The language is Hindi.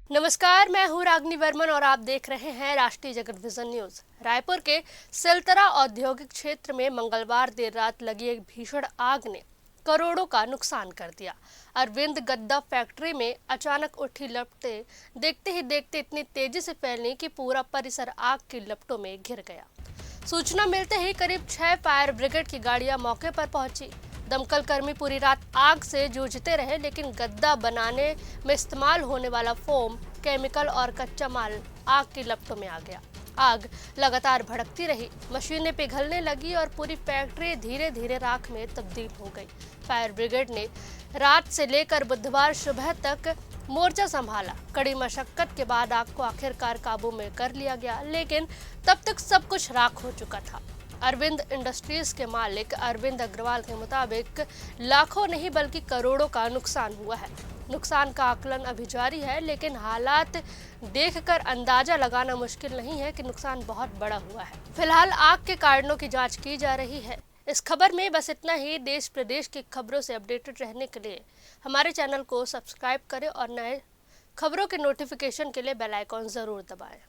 नमस्कार, मैं हूँ रागनी वर्मन और आप देख रहे हैं राष्ट्रीय जगत विजन न्यूज। रायपुर के सिलतरा औद्योगिक क्षेत्र में मंगलवार देर रात लगी एक भीषण आग ने करोड़ों का नुकसान कर दिया। अरविंद गद्दा फैक्ट्री में अचानक उठी लपटें देखते ही देखते इतनी तेजी से फैली कि पूरा परिसर आग की लपटों में घिर गया। सूचना मिलते ही करीब 6 फायर ब्रिगेड की गाड़ियां मौके पर पहुंची। दमकल कर्मी पूरी रात आग से जूझते रहे, लेकिन गद्दा बनाने में इस्तेमाल होने वाला फोम, केमिकल और कच्चा माल आग की लपटों में आ गया। आग लगातार भड़कती रही, मशीनें पिघलने लगी और पूरी फैक्ट्री धीरे धीरे राख में तब्दील हो गई। फायर ब्रिगेड ने रात से लेकर बुधवार सुबह तक मोर्चा संभाला। कड़ी मशक्कत के बाद आग को आखिरकार काबू में कर लिया गया, लेकिन तब तक सब कुछ राख हो चुका था। अरविंद इंडस्ट्रीज के मालिक अरविंद अग्रवाल के मुताबिक लाखों नहीं बल्कि करोड़ों का नुकसान हुआ है। नुकसान का आकलन अभी जारी है, लेकिन हालात देखकर अंदाजा लगाना मुश्किल नहीं है कि नुकसान बहुत बड़ा हुआ है। फिलहाल आग के कारणों की जांच की जा रही है। इस खबर में बस इतना ही। देश प्रदेश की खबरों से अपडेटेड रहने के लिए हमारे चैनल को सब्सक्राइब करें और नए खबरों के नोटिफिकेशन के लिए बेल आइकॉन जरूर दबाएं।